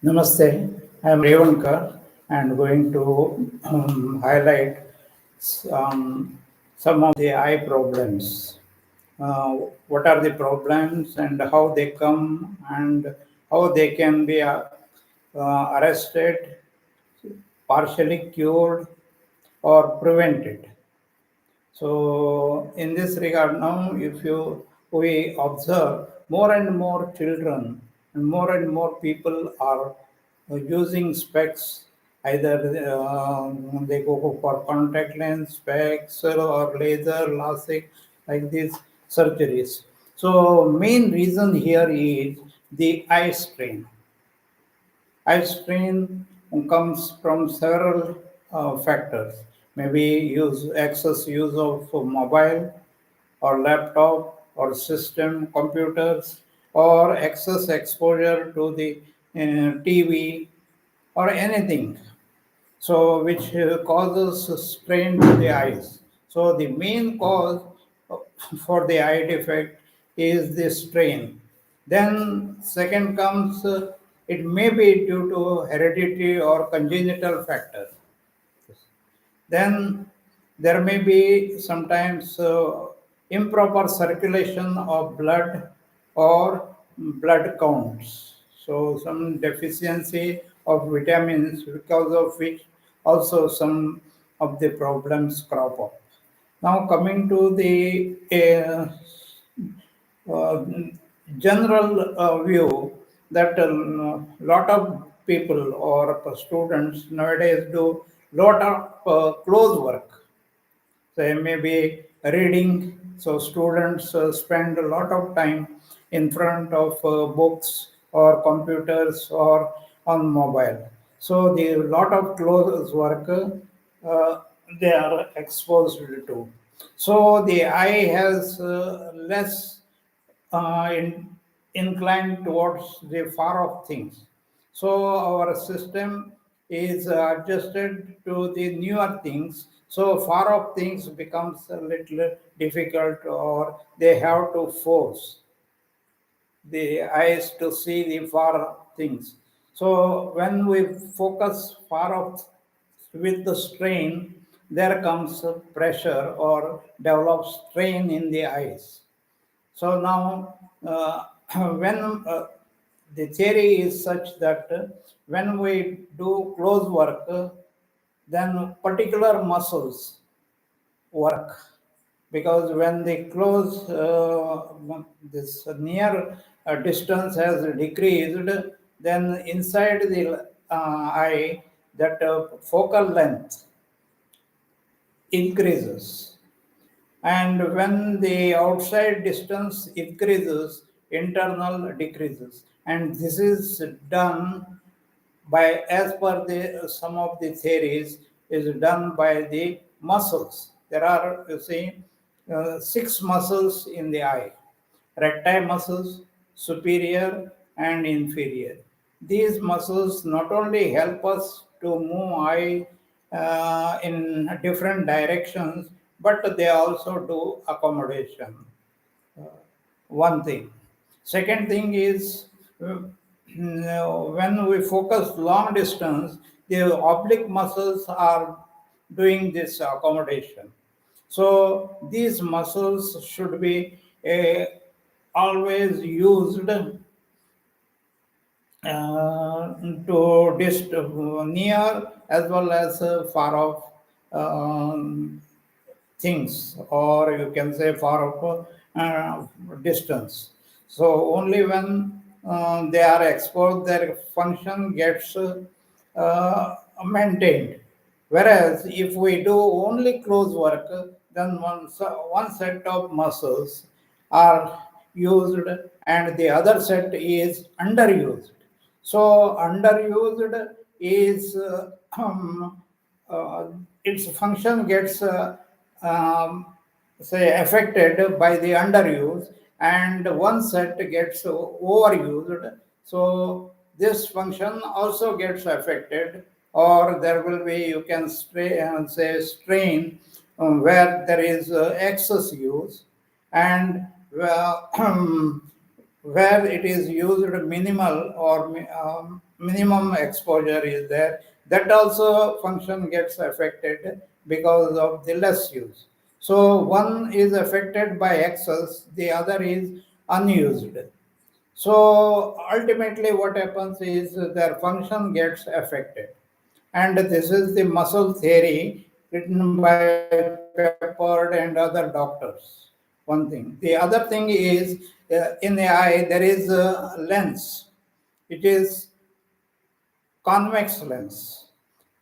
Namaste, I am Revankar and going to highlight some of the eye problems. What are the problems and how they come and how they can be arrested, partially cured, or prevented. So, in this regard, now if we observe more and more children and more people are using specs. Either they go for contact lens, specs, or laser, LASIK, like these surgeries. So, main reason here is the eye strain. Eye strain comes from several factors. Maybe excess use of mobile or laptop or system computers, or excess exposure to the TV or anything. So which causes strain to the eyes. So the main cause for the eye defect is the strain. Then second comes it may be due to heredity or congenital factor. Then there may be sometimes improper circulation of blood or blood counts. So some deficiency of vitamins, because of which also some of the problems crop up. Now coming to the uh, general view that a lot of people or students nowadays do lot of close work. They may be reading, so students spend a lot of time in front of books or computers or on mobile. So the lot of close work they are exposed to. So the eye has less inclined towards the far off things. So our system is adjusted to the newer things. So far off things becomes a little difficult, or they have to force the eyes to see the far things. So when we focus far off with the strain, there comes pressure or develops strain in the eyes. So now, when the theory is such that when we do close work, then particular muscles work, because when they close, this near distance has decreased, then inside the eye, that focal length increases, and when the outside distance increases, internal decreases, and this is done by, as per the some of the theories, is done by the muscles. There are, you see, six muscles in the eye: recti muscles, superior and inferior. These muscles not only help us to move eye in different directions, but they also do accommodation. One thing. Second thing is, when we focus long distance, the oblique muscles are doing this accommodation. So these muscles should be always used to near as well as far off things, or you can say far off distance. So only when they are exposed, their function gets maintained. Whereas if we do only close work, then one set of muscles are used and the other set is underused. So underused is uh, its function gets say affected by the underuse, and one set gets overused. So this function also gets affected, or there will be, you can say strain, where there is excess use, and where it is used minimal or minimum exposure is there, that also function gets affected because of the less use. So one is affected by excess, the other is unused. So ultimately, what happens is their function gets affected. And this is the muscle theory written by Peppard and other doctors. One thing. The other thing is in the eye, there is a lens. It is convex lens.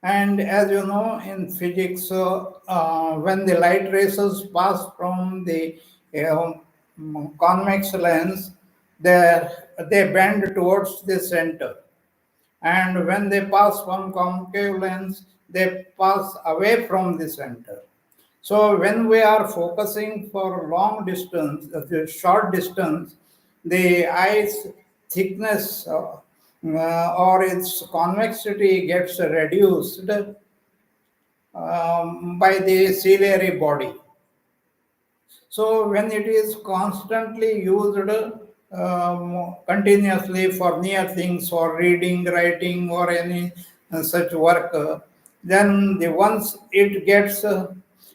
And as you know, in physics, when the light rays pass from the uh, convex lens, they bend towards the center. And when they pass from concave lens, they pass away from the center. So when we are focusing for long distance, the short distance, the eye's thickness or its convexity gets reduced by the ciliary body. So when it is constantly used continuously for near things, for reading, writing, or any such work, then the once it gets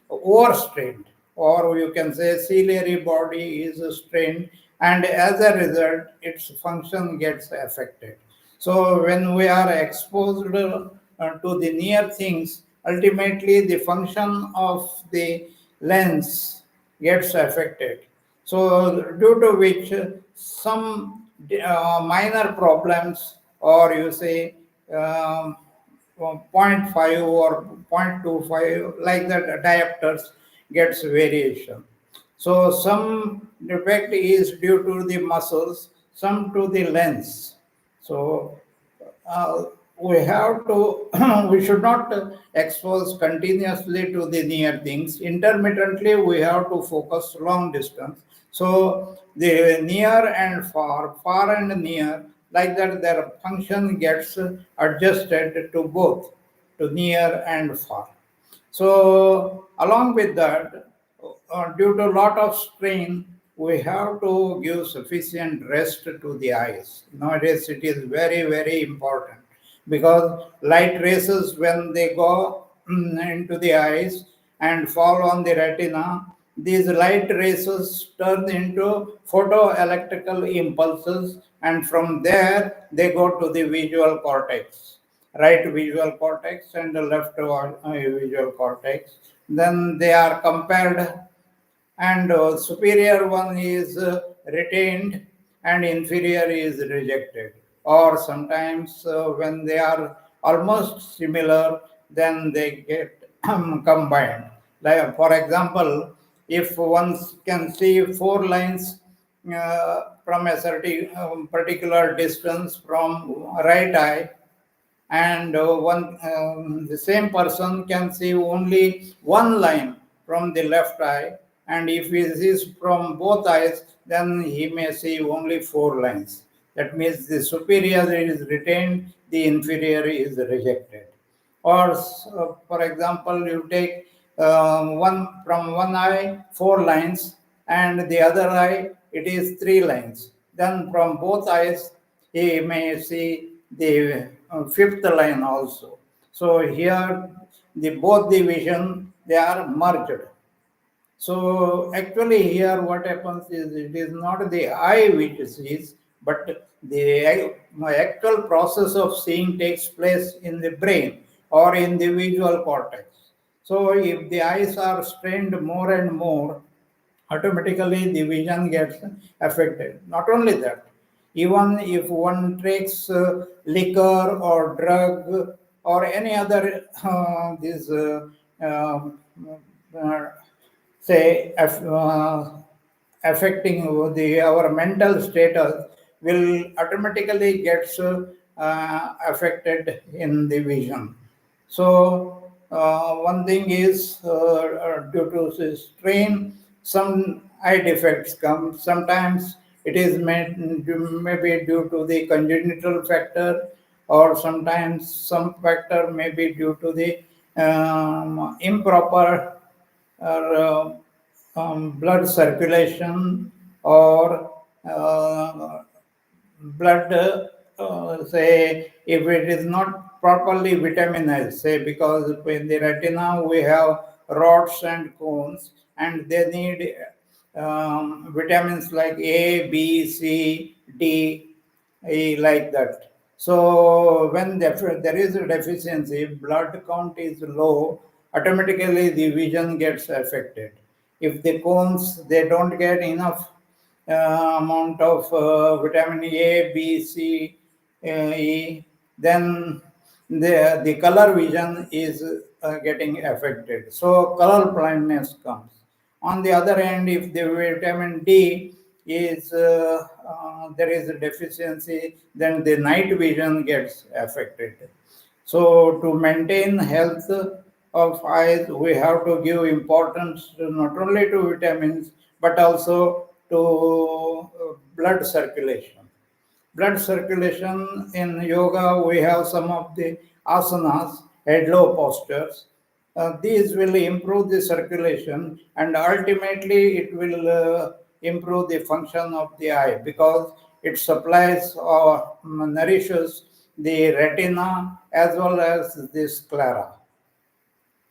overstrained, or you can say ciliary body is strained, and as a result, its function gets affected. So when we are exposed to the near things, ultimately the function of the lens gets affected. So due to which some minor problems, or you say um, zero point 0.5 or 0.25, like that diopters gets variation. So some defect is due to the muscles, some to the lens. So uh, we have to we should not expose continuously to the near things. Intermittently we have to focus long distance. So the near and far, far and near, like that their function gets adjusted to both, to near and far. So along with that, due to lot of strain, we have to give sufficient rest to the eyes. Nowadays, it is very, very important because light races, when they go into the eyes and fall on the retina, these light races turn into photoelectrical impulses, and from there they go to the visual cortex, right visual cortex and the left visual cortex. Then they are compared, and superior one is retained and inferior is rejected. Or sometimes when they are almost similar, then they get combined. Like, for example, if one can see four lines from a certain particular distance from right eye, and one the same person can see only one line from the left eye, and if he sees from both eyes, then he may see only four lines. That means the superior is retained, the inferior is rejected. Or for example, you take one from one eye four lines, and the other eye it is three lines. Then from both eyes he may see the fifth line also. So here the both the vision they are merged. So actually here what happens is it is not the eye which sees, but the actual process of seeing takes place in the brain or in the visual cortex. So if the eyes are strained more and more, automatically the vision gets affected. Not only that, even if one takes liquor or drug or any other this uh, say affecting the our mental status will automatically gets affected in the vision. So one thing is due to the strain, some eye defects come. Sometimes it is maybe due to the congenital factor, or sometimes some factor may be due to the improper or blood circulation, or uh, blood, say, if it is not properly vitaminized, say, because in the retina we have rods and cones, and they need vitamins like A, B, C, D, E, like that. So when there is a deficiency, blood count is low, automatically the vision gets affected. If the cones they don't get enough amount of vitamin A, B, C, E, then the color vision is getting affected. So color blindness comes. On the other hand, if the vitamin D is there is a deficiency, then the night vision gets affected. So to maintain health of eyes, we have to give importance to not only to vitamins but also to blood circulation. Blood circulation in yoga, we have some of the asanas, head low postures. These will improve the circulation and ultimately it will improve the function of the eye because it supplies or nourishes the retina as well as the sclera.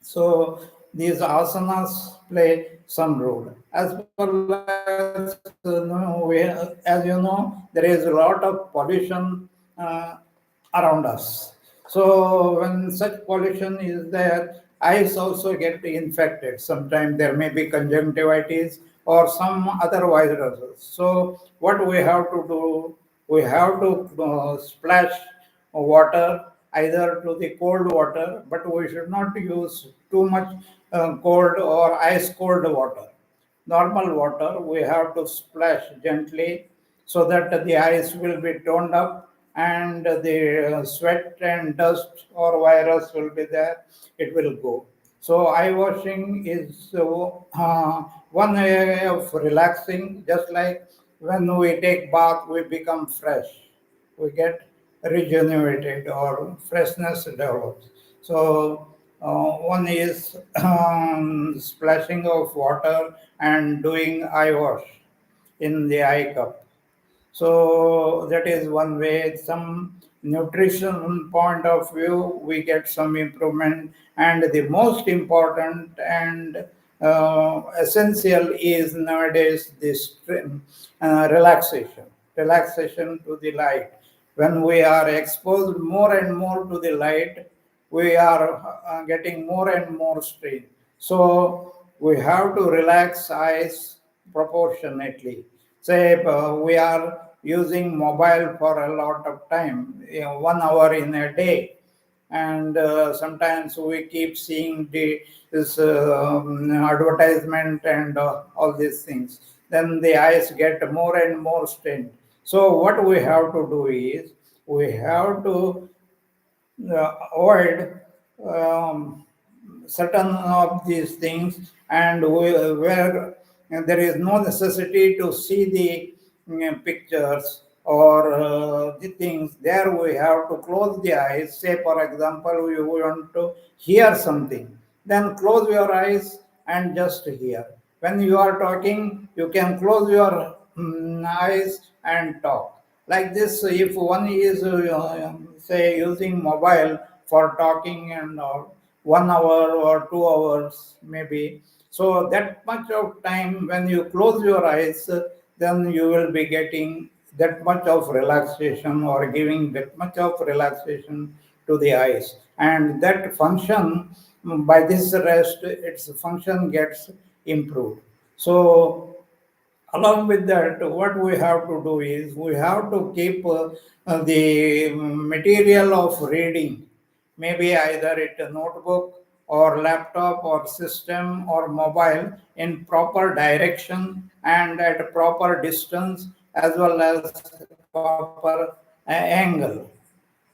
So these asanas play some role. As well as as you know, there is a lot of pollution around us. So when such pollution is there, eyes also get infected. Sometimes there may be conjunctivitis or some other viruses. So what we have to do, we have to splash water either to the cold water, but we should not use too much cold or ice cold water. Normal water, we have to splash gently so that the ice will be toned up and the sweat and dust or virus will be there, it will go. So eye washing is one way of relaxing, just like when we take bath, we become fresh, we get regenerated or freshness develops. So one is splashing of water and doing eye wash in the eye cup. So that is one way. Some nutrition point of view, we get some improvement. And the most important and essential is nowadays this relaxation, relaxation to the light. When we are exposed more and more to the light, we are getting more and more strain. So we have to relax eyes proportionately. Say we are using mobile for a lot of time, 1 hour in a day, and sometimes we keep seeing this advertisement and all these things. Then the eyes get more and more strained. So what we have to do is we have to avoid certain of these things and where there is no necessity to see the pictures or the things, there we have to close the eyes. Say for example you want to hear something, then close your eyes and just hear. When you are talking, you can close your eyes and talk. Like this, if one is say using mobile for talking and 1 hour or 2 hours maybe, so that much of time when you close your eyes, then you will be getting that much of relaxation or giving that much of relaxation to the eyes, and that function, by this rest its function gets improved. So along with that, what we have to do is we have to keep the material of reading, maybe either it a notebook or laptop or system or mobile, in proper direction and at a proper distance as well as proper angle.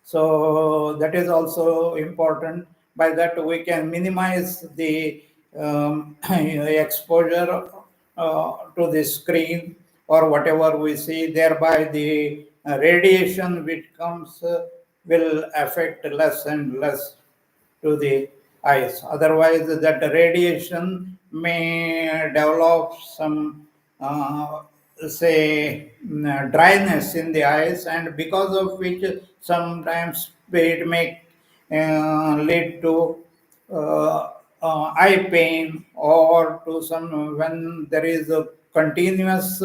So that is also important. By that we can minimize the exposure to the screen or whatever we see. Thereby the radiation which comes will affect less and less to the eyes. Otherwise, that radiation may develop some say dryness in the eyes, and because of which sometimes it may lead to uh, eye pain, or to some when there is a continuous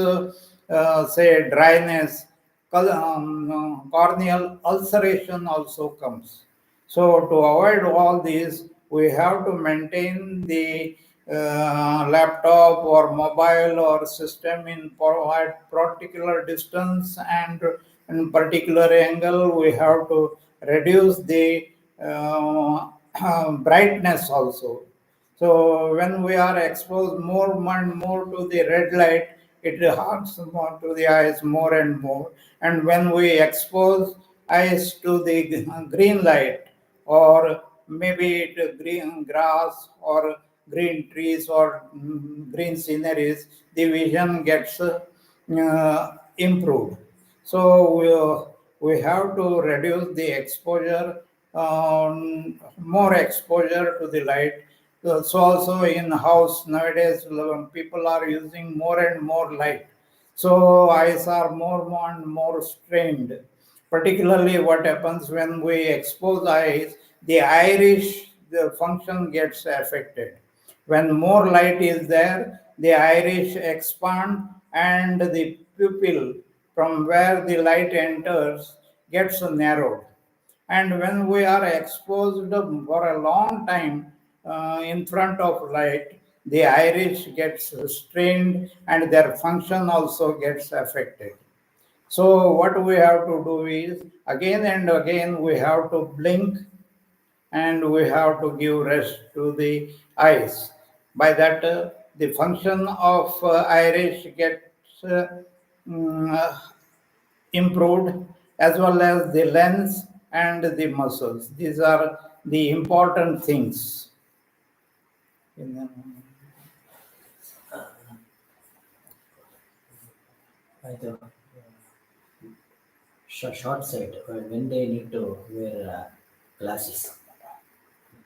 say dryness, corneal ulceration also comes. So to avoid all these, we have to maintain the laptop or mobile or system in particular distance and in particular angle. We have to reduce the brightness also. So when we are exposed more and more to the red light, it harms more to the eyes more and more. And when we expose eyes to the green light, or maybe to green grass or green trees or green sceneries, the vision gets improved. So we have to reduce the exposure, more exposure to the light. So also in house nowadays, people are using more and more light. So eyes are more and more strained. Particularly, what happens when we expose eyes, the iris, the function gets affected. When more light is there, the iris expand and the pupil from where the light enters gets narrowed. And when we are exposed for a long time in front of light, the iris gets strained and their function also gets affected. So what we have to do is again and again we have to blink, and we have to give rest to the eyes. By that, the function of iris gets uh, mm, uh, improved, as well as the lens and the muscles. These are the important things. By the short sight, when they need to wear glasses,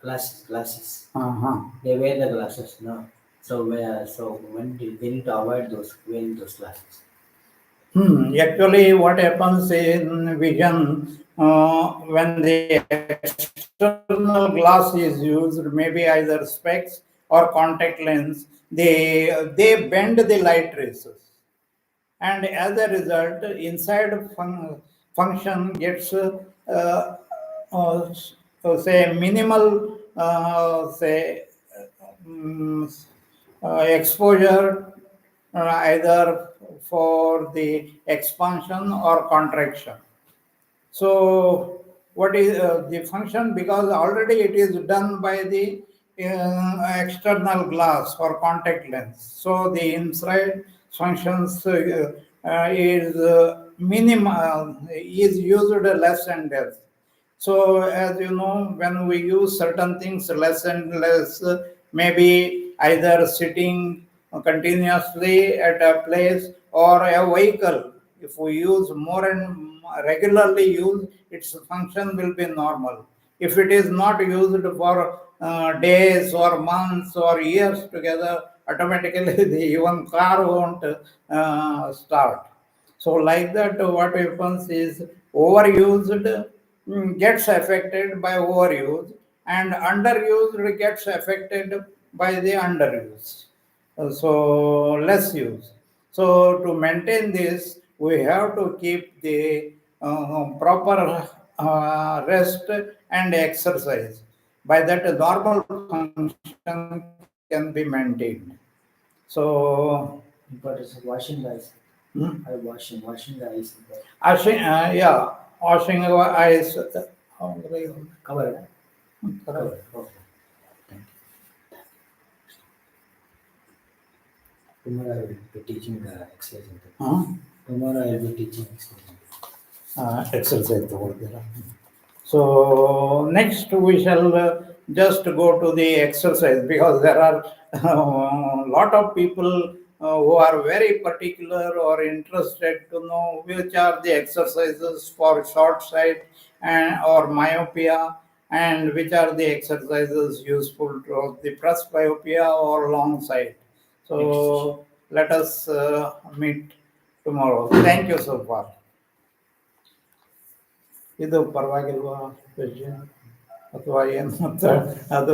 glasses. Uh-huh. They wear the glasses, no. So when they need to avoid those wearing those glasses. Actually, what happens in vision when the external glass is used, maybe either specs or contact lens, they bend the light races, and as a result, inside function gets say minimal say um, exposure, either for the expansion or contraction. So, what is the function? Because already it is done by the external glass or contact lens. So, the inside functions is minimal, is used less and less. So, as you know, when we use certain things less and less, maybe either sitting continuously at a place or a vehicle, if we use more and regularly use, its function will be normal. If it is not used for days or months or years together, automatically the even car won't start. So, like that, what happens is overused gets affected by overuse, and underused gets affected by the underuse. So, less use. So, to maintain this, we have to keep the proper rest and exercise. By that, a normal function can be maintained. So, Importance of washing the eyes. Washing the eyes. washing our eyes. Covered. Correct. Covered. Okay. Thank you. Tomorrow I will be teaching exercise. Tomorrow I will be teaching exercise. Exercise ತಗೊಳ್ತೀರಾ? So next we shall just go to the exercise, because there are a lot of people who are very particular or interested to know which are the exercises for short sight and or myopia, and which are the exercises useful to the presbyopia or long sight. So let us meet tomorrow. Thank you so far. ಇದು ಪರವಾಗಿಲ್ವಾ question ಅಥವಾ ಏನು ಅಂತ ಅದು